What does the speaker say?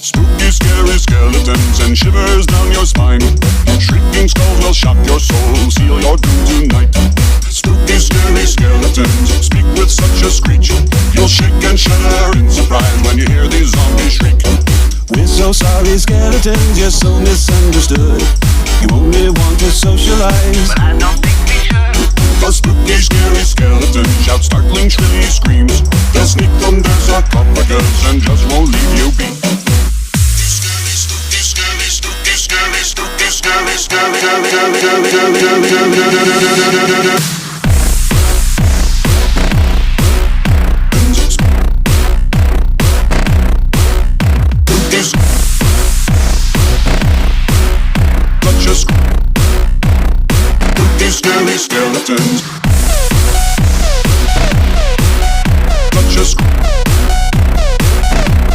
Spooky, scary skeletons and shivers down your spine. Shrieking skulls will shock your soul, seal your doom tonight. Spooky, scary skeletons speak with such a screech. You'll shake and shudder in surprise when you hear these zombies shriek. We're so sorry, skeletons, you're so misunderstood. You only want to socialize, but I don't think we should. The spooky, scary skeletons shout startling, shrilly screams. They'll sneak under sarcophagus and just won't leave you be. Scary, spooky, scary, spooky, scary, spooky, scary, scary, scary, scary, scary, scary, scary, scary, scary, scary, scary.